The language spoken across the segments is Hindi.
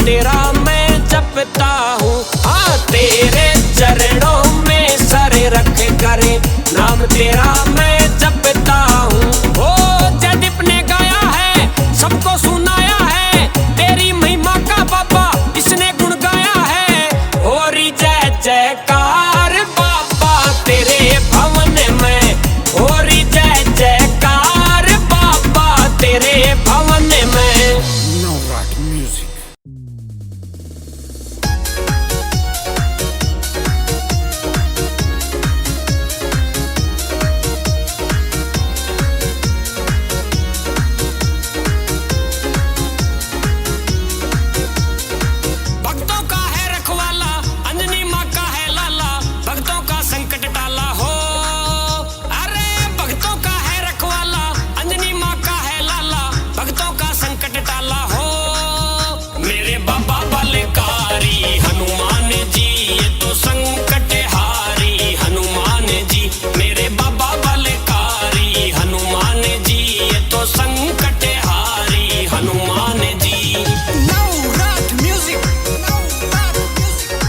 तेरा मैं जपता हूँ। हाँ तेरे चरणों में सर रख करे नाम तेरा मैं जपता हूँ। ओ जयदीप ने गाया है, सबको सुनाया है, तेरी महिमा का बाबा इसने गुण गाया है। हो री जय जयकार बाबा तेरे भवन में, हो री जय जयकार बाबा तेरे भवन में। Nowrat Music. भक्तों का है रखवाला, अंजनी माँ का है लाला, भक्तों का संकट टाला हो। अरे भक्तों का है रखवाला, अंजनी माँ का है लाला, भक्तों का संकट टाला हो। मेरे बाबा बलकारी हनुमान जी, ये तो संकट हारी हनुमान जी। मेरे बाबा बलकारी हनुमान जी, ये तो संकट हारी Hanuman ji. Nowrat Music. Nowrat Music.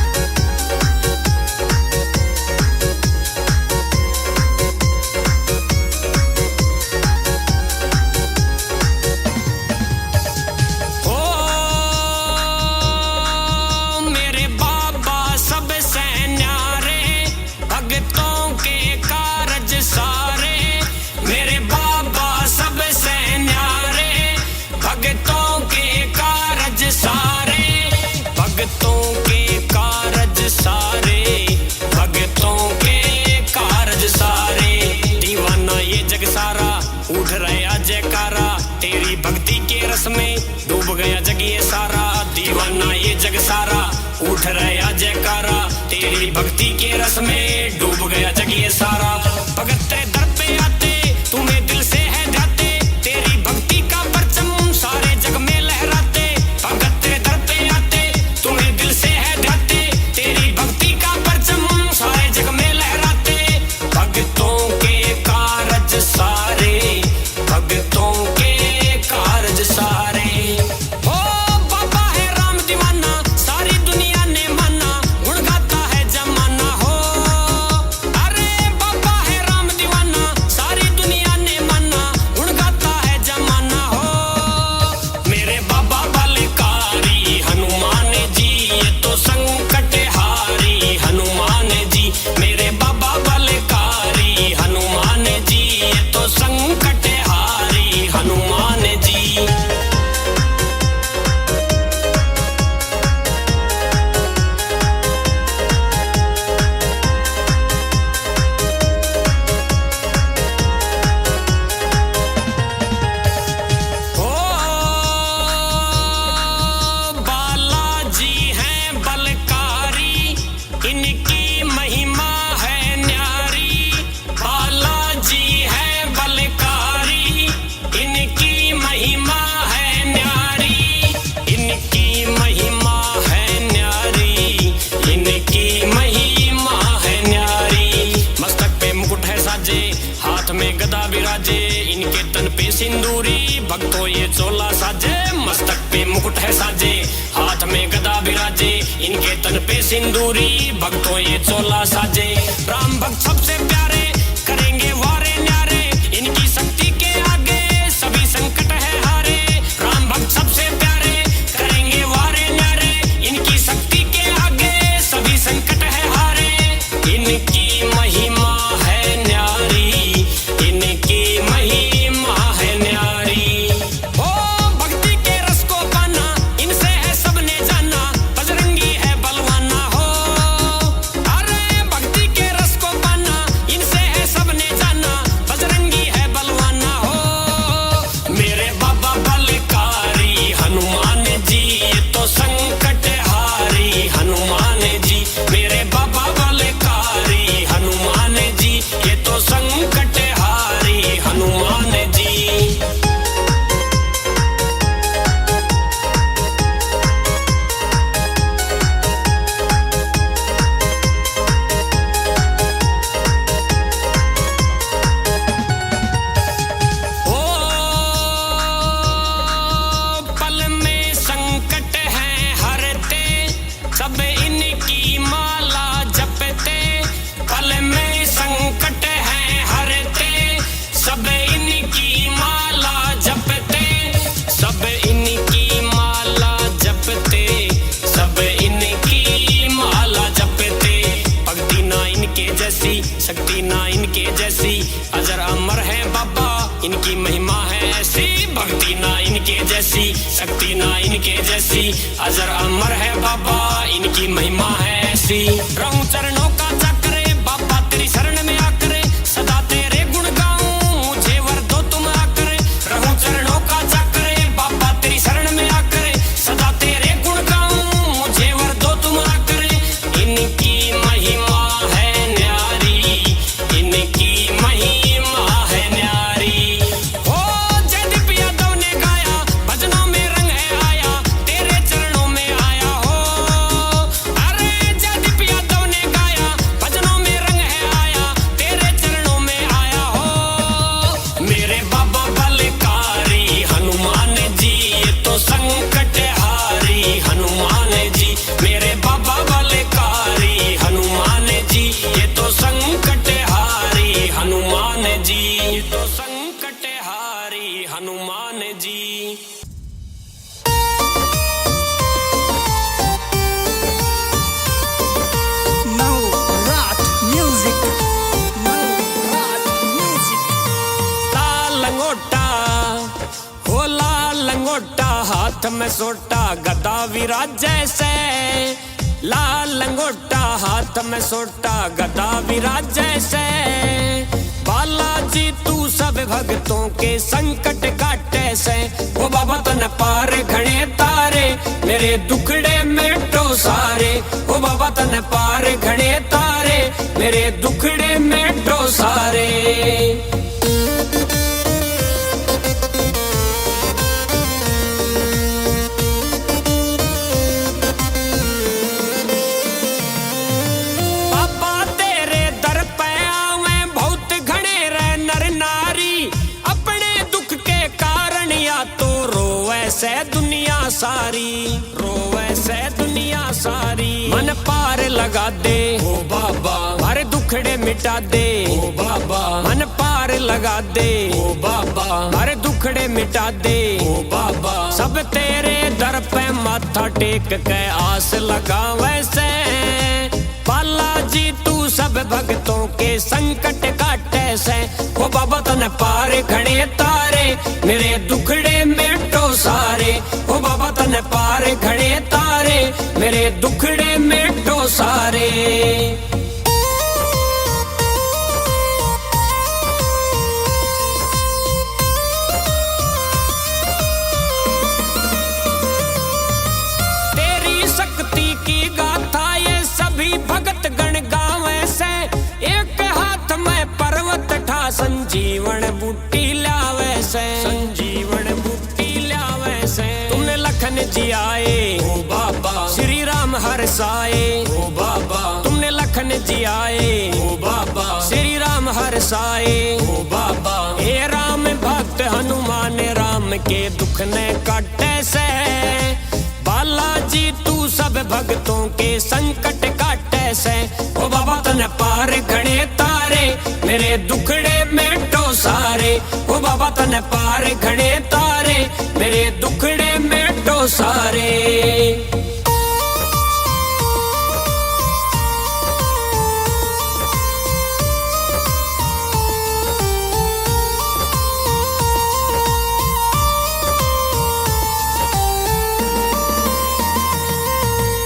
हो मेरे बाबा सबसे न्यारे, भक्तों के कारज सारे। मेरे बाबा सबसे न्यारे, भक्तों के कारज सारे, भक्तों के कारज सारे, भक्तों के कारज सारे। दीवाना ये जग सारा उठ रहा जयकारा, तेरी भक्ति के रस में डूब गया जग ये सारा। दीवाना ये जग सारा उठ रहा जयकारा, तेरी भक्ति के रस में डूब गया जग ये सारा। भगत तेरे दर पे आते, तुम्हें दिल से है ध्याते, तेरी भक्ति का परचम सारे जग में लहराते। भगत तेरे दर पे आते, तुम्हें दिल से है ध्याते, तेरी भक्ति का परचम सारे जग में लहराते। भक्तों के कारज सारे, भक्तों के कारज सारे। ओ बाबा है राम दीवाना, सारी दुनिया ने माना, गुण गाता है जमाना हो। अरे बाबा है राम दीवाना, सारी दुनिया ने माना, गुण गाता है जमाना हो। मेरे बाबा बलकारी हनुमान जी, ये तो संकट हारी हनुमान जी। मेरे बाबा बलकारी हनुमान जी, ये तो संकट हारी हनुमान जी। ओ बालाजी हैं बलकारी, इनकी महिमा है न्यारी। बालाजी हैं बलकारी, इनकी महिमा है न्यारी, इनकी महिमा है न्यारी, इनकी महिमा है न्यारी। मस्तक पे मुकुट है साजे, हाथ में गदा विराजे, इनके तन पे सिंदूरी, भक्तों ये चोला साजे। मस्तक पे मुकुट है साजे, हाथ में गदा विराजे, इनके तन पे सिंदूरी, भक्तों ये चोला साजे। राम भक्त सबसे प्यारे, करेंगे वारे न्यारे, इनकी शक्ति के आगे सभी संकट है हारे। राम भक्त सबसे प्यारे, करेंगे वारे न्यारे, इनकी शक्ति के आगे सभी संकट है हारे। इनकी महिमा है न्यारी, इनकी महिमा है न्यारी। ओ भक्ति के रस को पाना, इनसे है सबने जाना, बजरंगी है बलवाना हो। अरे भक्ति के रस को पाना, इनसे इनकी माला जपते, सब इनकी माला जपते, सब इनकी माला जपते। भक्ति ना इनके जैसी, शक्ति ना इनके जैसी, अजर अमर है बाबा इनकी महिमा है ऐसी। भक्ति ना इनके जैसी, शक्ति ना इनके जैसी, अजर अमर है बाबा इनकी महिमा है ऐसी। रहूं चरणों का चक्रे बाबा तेरी शरण में आकर, सदा तेरे गुण गाऊं मुझे वर दो तुम आकर। रहूं चरणों का चक्रे बाबा तेरी शरण में आकर, सदा तेरे गुण गाऊं मुझे वर दो तुम आकर। इनकी महिमा है न्यारी, इनकी महिमा है न्यारी। ओ जयदीप यादव ने गाया, भजनों में रंग है आया, तेरे चरणों में आया हो। अरे जयदीप यादव ने गाया, भजनों में रंग है आया, तेरे चरणों में आया हो। मेरे बाबा बलकारी हनुमान जी, ये तो संकट हारी हनुमान जी। मेरे बाबा बलकारी हनुमान जी, ये तो संकट हारी हनुमान जी, ये तो संकट हारी Hanuman ji. Now rock music. Now rock music. लाल लंगोटा हो लाल लंगोटा, हाथ में सोटा गदा विराजै से। लाल लंगोटा हाथ में सोटा गदा विराजै से। बालाजी तू सब भक्तों के संकट काटे से। ओ बाबा तन पार घणे तारे, मेरे दुखड़े मिटो सारे। ओ बाबा तन पार घणे तारे, मेरे दुखड़े मिटो सारे। बाबा तेरे दर पे आवे बहुत घणे रे नर नारी, अपने दुख के कारण या तो रोवे से दुनिया सारी, रोवे से दुनिया सारी। मन पार लगा दे ओ बाबा, हर दुखड़े मिटा दे ओ बाबा। मन पार लगा दे ओ बाबा, हर दुखड़े मिटा दे ओ बाबा। सब तेरे दर पे माथा टेक के आस लगावे से। बालाजी तू सब भक्तों के संकट काटे से। ओ बाबा तन पार घणे तारे, मेरे दुखड़े मिटो सारे। ओ बाबा तन पार घणे तारे, मेरे दुखड़े मिटो सारे। तेरी शक्ति की गाथा ये सभी भगत गण गावे से। एक हाथ में पर्वत ठा संजीवन बूटी लावे से, संजीवन बूटी लावे से। तुमने लखन जी आए ओ बाबा, श्री राम हरसाए ओ बाबा। तुमने लखन जी आए ओ बाबा, श्री राम हरसाए ओ बाबा। हे राम भक्त हनुमान राम के दुख ने काटे से। बालाजी तू सब भक्तों के संकट काटे से। ओ बाबा तन पार घणे तारे, मेरे दुखड़े मिटो सारे। ओ बाबा तन पार घणे तारे, मेरे दुखड़े मिटो सारे।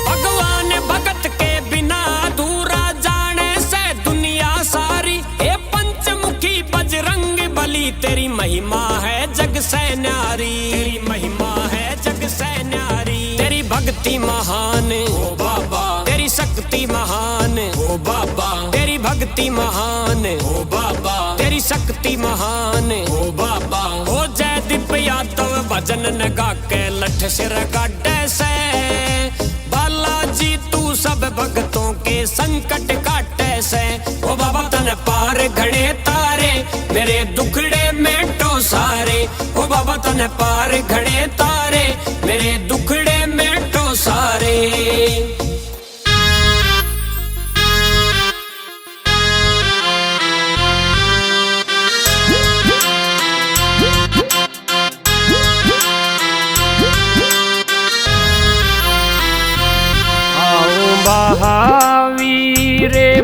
भगवान भगत के बिना अधूरा जाने से दुनिया सारी। हे पंचमुखी बजरंग बली, तेरी महिमा है जग से न्यारी, तेरी महिमा है जग से न्यारी। तेरी भक्ति महान ओ बाबा, तेरी शक्ति महान ओ बाबा। तेरी भक्ति महान ओ बाबा, तेरी शक्ति महान ओ बाबा। ओ जयदीप यादव भजन न गा के लठ सिर गाड़े से। बालाजी तू सब भक्तों के संकट काटे से। ओ बाबा तन पार घणे तारे, मेरे दुखड़े मिटो सारे। ओ बाबा तन पार घणे तारे, मेरे दुखड़े मिटो सारे।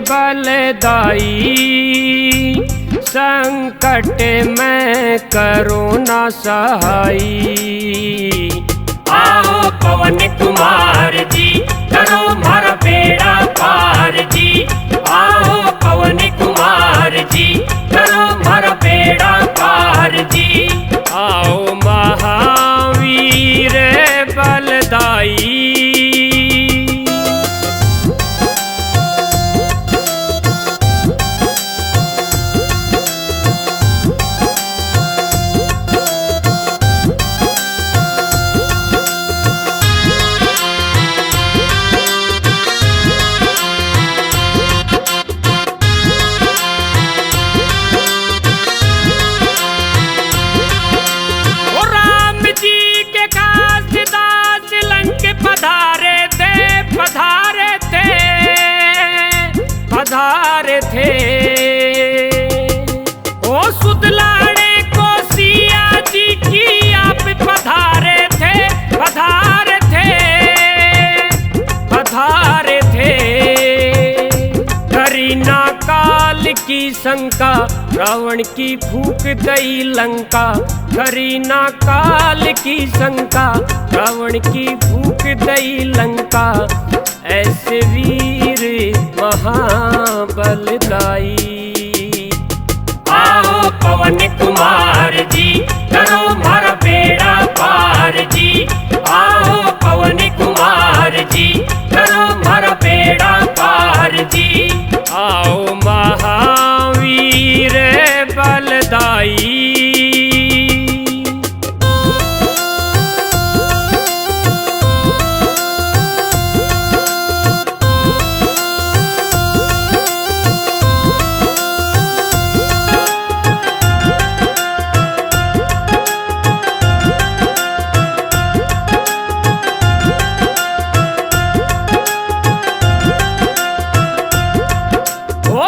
बलदाई, संकट में करो न सहाई। आओ पवन कुमार जी, करो हमारा बेड़ा पार जी। आओ पवन कुमार जी, करो हमारा बेड़ा पार जी। आओ महावीर बलदाई। पधारे थे ओ सुदलाड़े को सिया जी की आप पधारे थे, पधारे थे, पधारे थे। करीना काल की शंका, रावण की फूक दई लंका। करीना काल की शंका, रावण की फूक दई लंका। ऐसे वीर महाबलदाई। आओ पवन कुमार जी, करो हमारा बेड़ा पार जी। आओ पवन कुमार जी, करो हमारा बेड़ा पार जी। आओ महावीर बलदाई।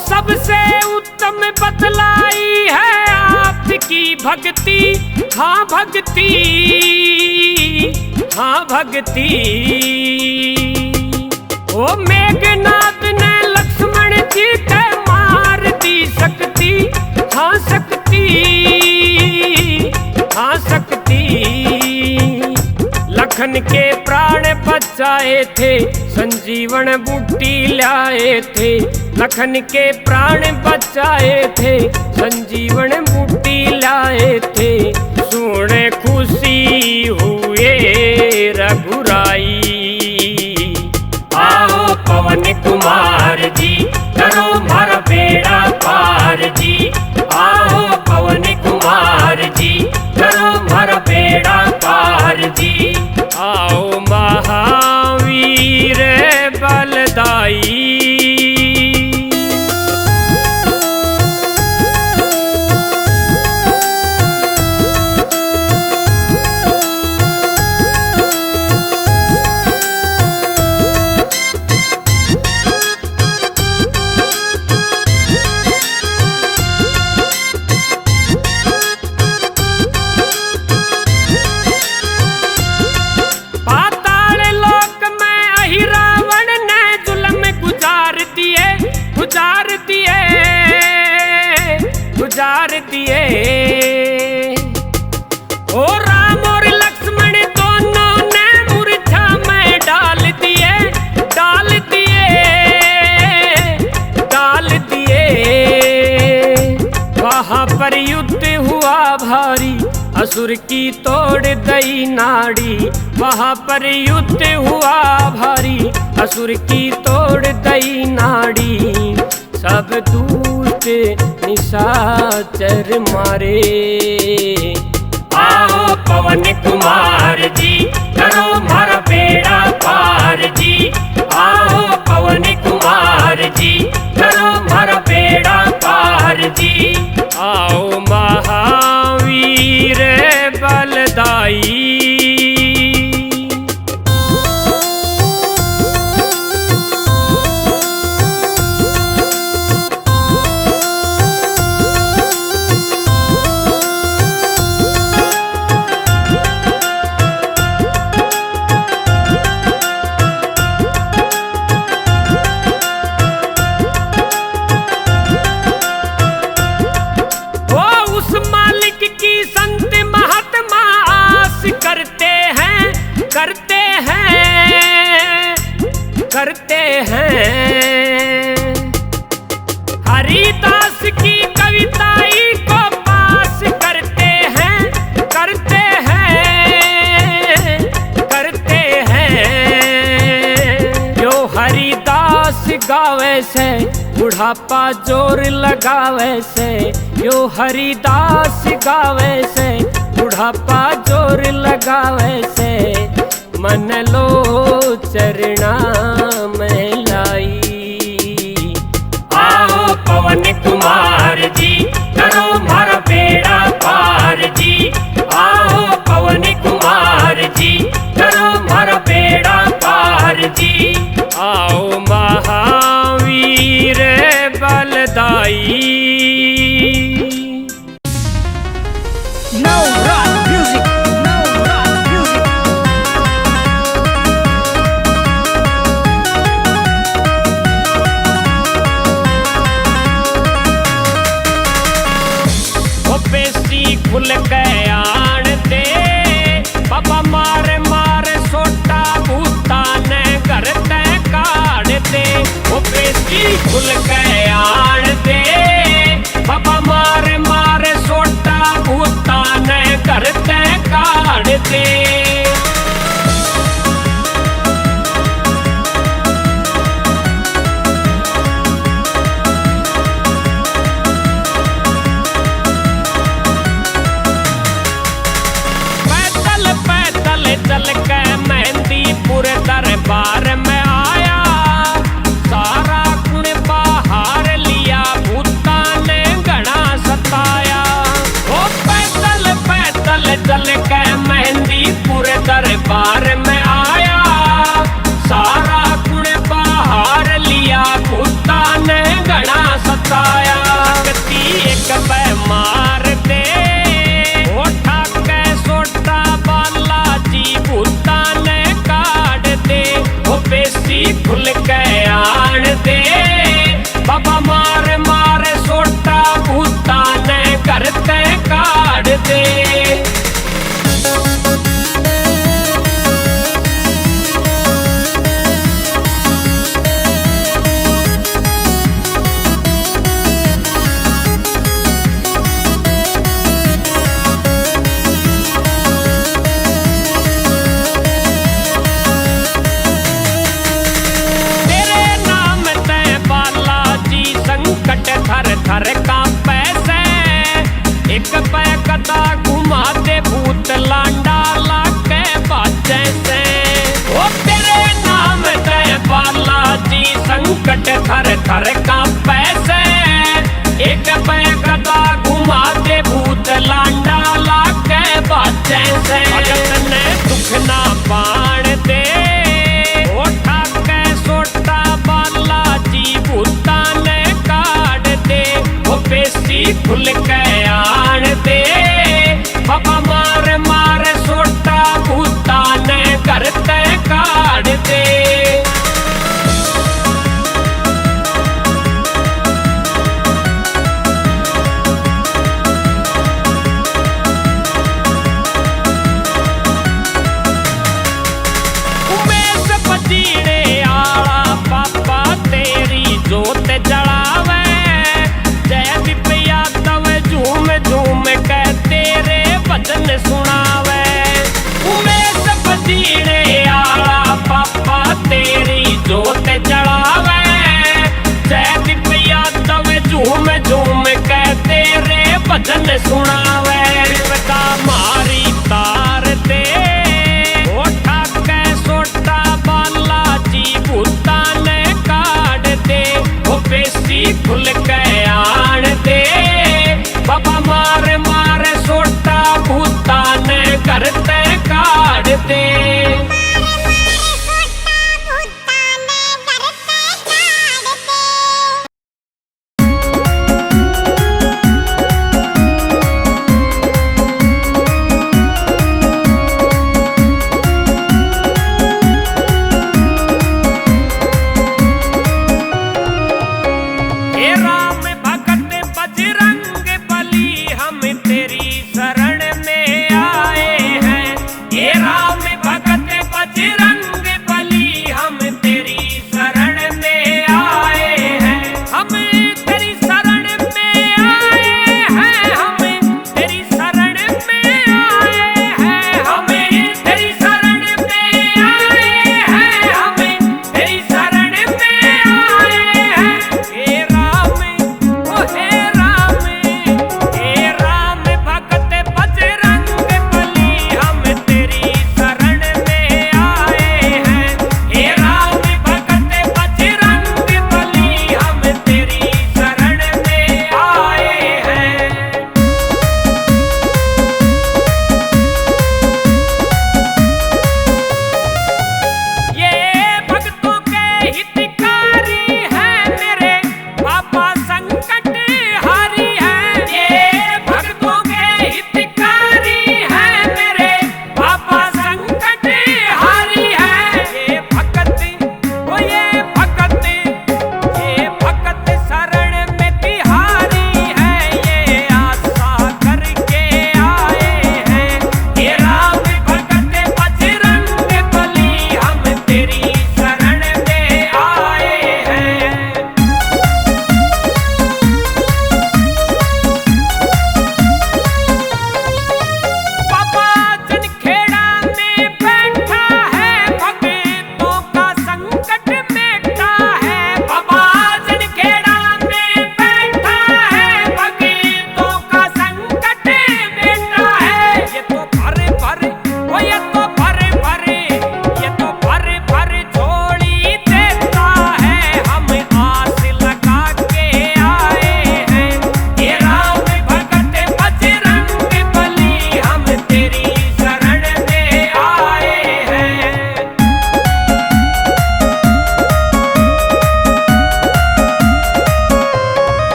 सबसे उत्तम बतलाई है आपकी भक्ति। हाँ भक्ति, हाँ भक्ति। ओ मेघनाथ ने लक्ष्मण जी के मार दी शक्ति। हाँ शक्ति, हाँ शक्ति। लखन के प्राण बचाए थे, संजीवन बूटी लाए थे। लखन के प्राण बचाए थे, संजीवन बूटी लाए थे। सुने खुशी हुए रघुराई। आओ पवन कुमार जी, करो हमारा बेड़ा पार जी। आओ पवन कुमार जी, करो हमारा बेड़ा पार जी। आओ महावीर बलदाई। गुजार दिए ओ राम और लक्ष्मण दोनों ने मूर्छा में डाल दिए, डाल दिए, डाल दिए। वहाँ पर युद्ध हुआ भारी, असुर की तोड़ दई नाड़ी। वहाँ पर युद्ध हुआ भारी, असुर की तोड़ दई नाड़ी। सब दूत निशाचर मारे। आओ पवन कुमार जी, करो हमारा बेड़ा पार जी। आओ पवन कुमार जी, करो हमारा बेड़ा पार जी। आओ महावीर बलदाई। से, बुढ़ापा जोर लगावे से, यो हरिदास गावे से, बुढ़ापा जोर लगावे से, मन लो चरणा में लाई। आओ पवन कुमार जी, करो मारा बेड़ा पार जी। आओ पवन कुमार जी, करो मारा बेड़ा पार जी। आओ Mahavir बलदाई। Navrat music, Navrat music. ओ पेशी खुल के आन दे, बाबा मारे मारे सोटा भूता ने घर ते काट दे। ओ पेशी खुल के आन दे, बाबा मारे मारे सोटा भूता ने घर ते काट दे। पैदल पैदल चल के मेहंदीपुर दरबार में आया, सारा कुण बाहर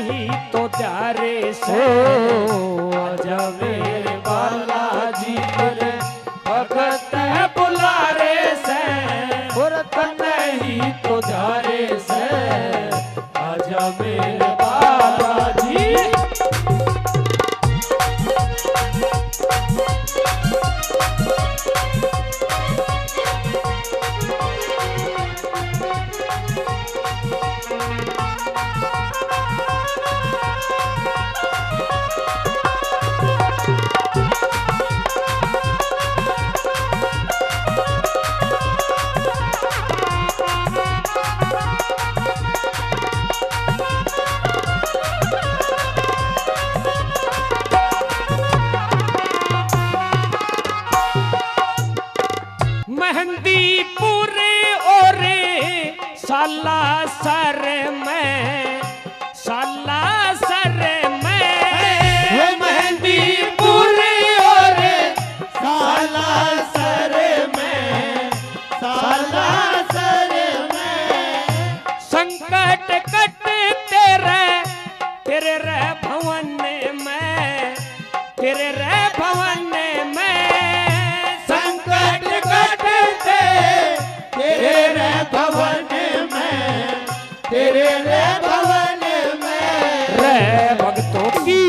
नहीं तो प्यारे से आजा मेरे बालाजी तेरे भगत बुलारे से भरत नहीं तो प्यारे से आजा मेरे बालाजी। मेहंदीपुर और साला सर में साला सर में मेहंदीपुर और साला सर में साला सर में संकट कट तेरे तेरे रे भवन में तेरे रे भवन में संकट कटते तेरे रे भवन में तेरे रे भवन में रे भक्तों की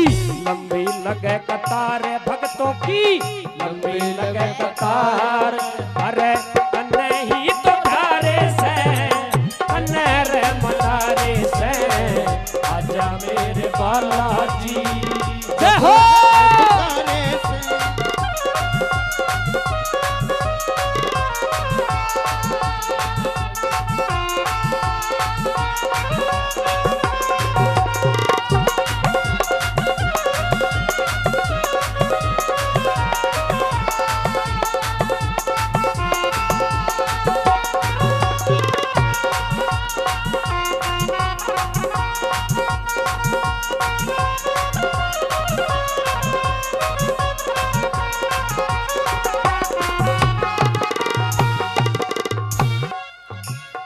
लंबी लगे कतार भक्तों की लंबी लगे कतार अरे अन्ने ही तो धारे से अन्ने रे मदारे से आजा मेरे बालाजी जय हो।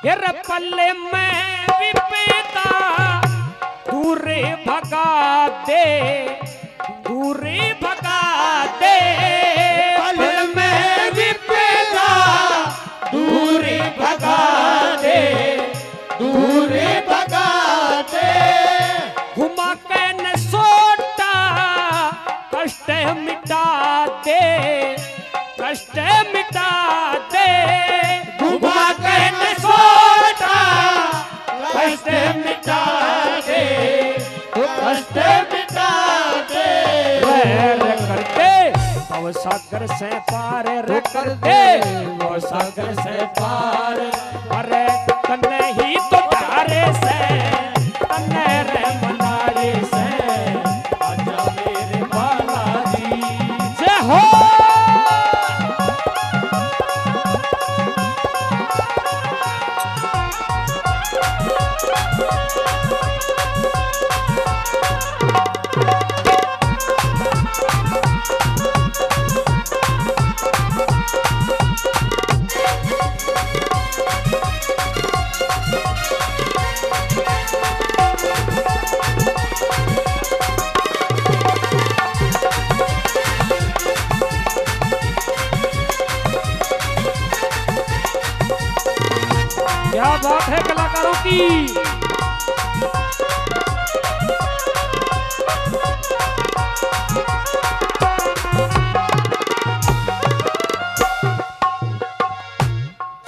यार पल्ले में विपदा दूरे भगा दे दूरे भगा दे पल में विपदा दूरी भगा दे दूरी भगा दे घुमा के न सोटा कष्ट मिटा दे कष्ट मिटा दे घुमा के न सोटा कष्ट मिटा दे कष्ट मिटा दे वैर करते भव सागर से पार रे करते भव सागर से पार अरे तन्ने ही तो तारे से तन्ने रे मनारे से आजा मेरे बालाजी जय हो। क्या बात है कलाकारों की।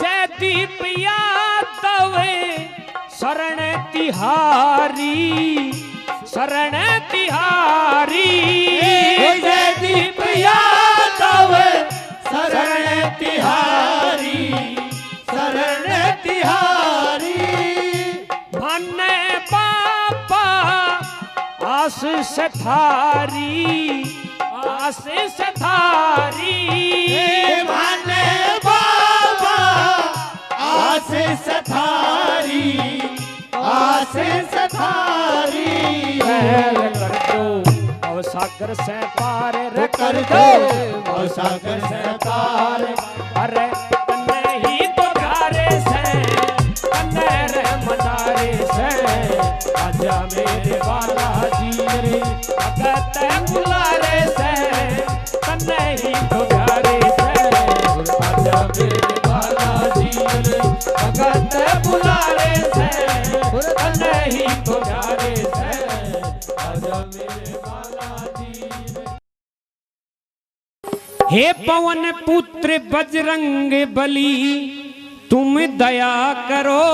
जयदीप यादव शरण तिहारी शरण तिहारी जयदीप यादव शरण तिहारी शरण तिहारी माने बाबा आशीष थारी आशीष थारी माने बाबा आशीष थारी आशीष थारी कर दो और सागर से पार रे कर दो और सागर से पार अरे तन्ने ही तो प्यारे से तन्ने रे मनारे से आजा मेरे बालाजी रे भगत बुलारे से तन्ने ही तो प्यारे से आजा मेरे बालाजी रे भगत बुलारे से तन्ने ही तो प्यारे से आजा मेरे बालाजी रे। हे पवन पुत्र बजरंग बली तुम दया करो,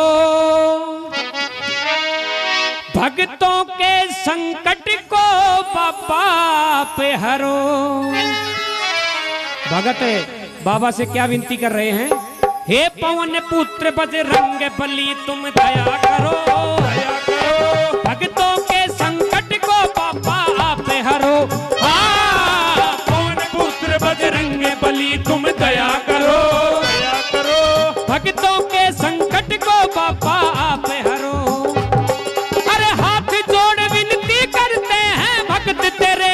भक्तों के संकट को बाबा पे हरो। भगत बाबा से क्या विनती कर रहे हैं? हे पवन पुत्र बजरंग बली तुम दया करो, दया करो, भक्तों के संकट को बाबा पे हरो। पवन पुत्र बजरंग बली तुम दया करो, दया करो, भक्तों के संकट को बाबा पे हरो। अरे हाथ जोड़ विनती करते हैं भक्त तेरे,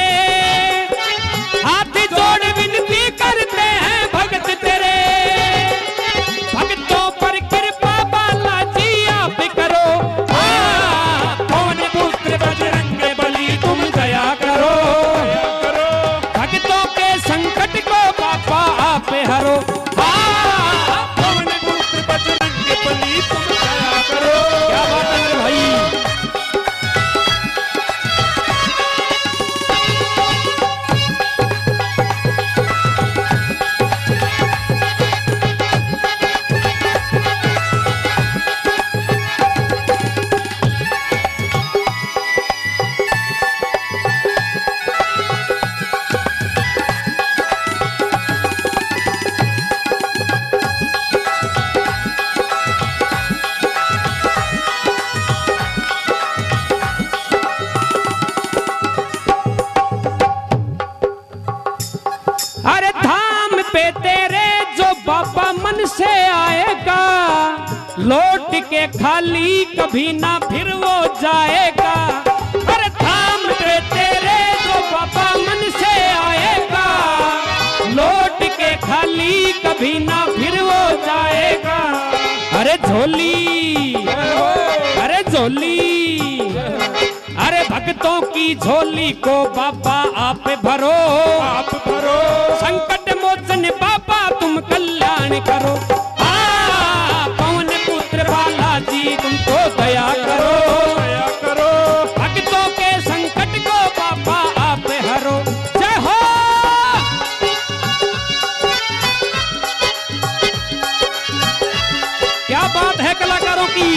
हाथ जोड़ विनती करते हैं भक्त तेरे, भक्तों पर कृपा बालाजी आप करो। पवन पुत्र बजरंग बली तुम दया करो, दया करो, भक्तों के संकट को बाबा आप हरो। पवन पुत्र बजरंग बली तुम दया करो। क्या बात है भाई? अरे धाम पे तेरे जो बाबा मन से आएगा, लौट के खाली कभी ना फिर वो जाएगा। अरे धाम पे तेरे जो बाबा मन से आएगा, लौट के खाली कभी ना फिर वो जाएगा। अरे झोली, अरे झोली, अरे भक्तों की झोली को बाबा आप भरो, आप भरो, संकट मोचन बाबा तुम कल्याण करो। पवन पुत्र बालाजी तुमको दया करो, दया करो, भक्तों के संकट को बाबा आप हरो। जय हो। क्या बात है कलाकारों की?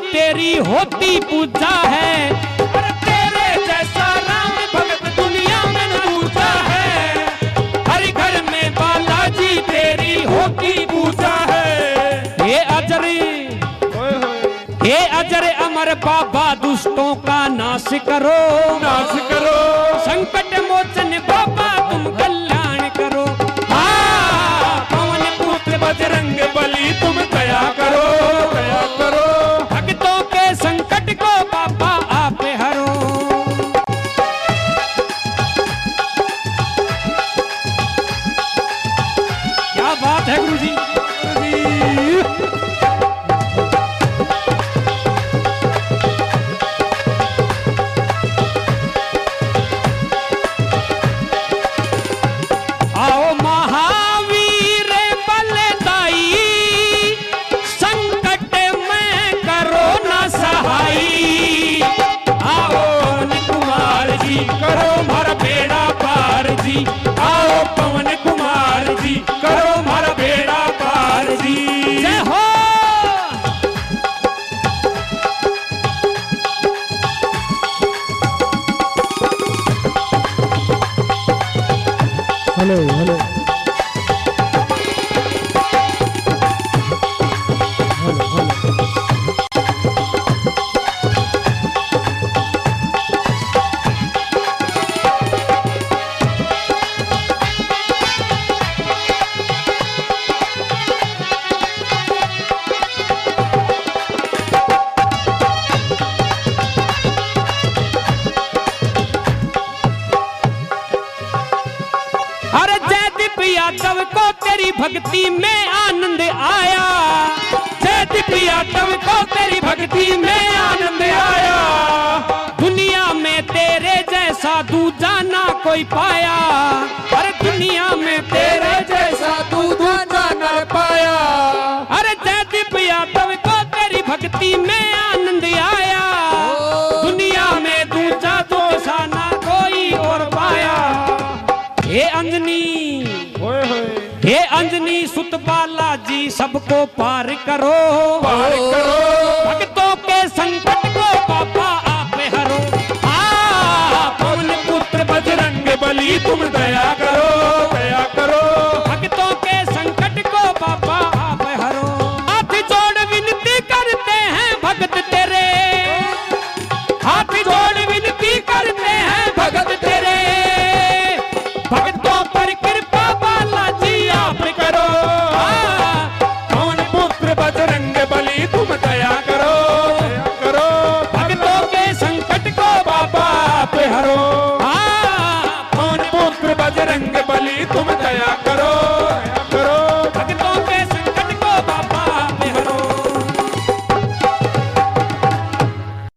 तेरी होती पूजा है। अरे तेरे जैसा राम भगत दुनिया में न पूजा है, हर घर में बालाजी तेरी होती पूजा है। ये अजर अमर बाबा दुष्टों का नाश करो, नाश करो, संकट मोचन बाबा तुम कल्याण करो। पवन पुत्र बजरंग बली तुम दया करो, दया करो, भक्तों के संकट को बाबा आप हरो। क्या बात है गुरुजी? आओ महावीर बलदाई, संकट में करो ना सहाई। आओ पवन कुमार जी करो हमारा बेड़ा पार जी, आओ पवन कुमार जी करो हमारा बेड़ा पार जी। जय हो। हेलो हेलो अरे जयदीप यादव को तेरी भक्ति में आनंद आया, जयदीप यादव को तेरी भक्ति में आनंद आया। दुनिया में तेरे जैसा दूजा ना कोई पाया, अरे दुनिया में तेरे जैसा दूजा ना पाया। अरे जयदीप यादव को तेरी भक्ति में आनंद आया, दुनिया में दूजा दोसा ना कोई और पाया। हे अंजनी, हे अंजनी सुत बालाजी सबको पार करो, पार करो।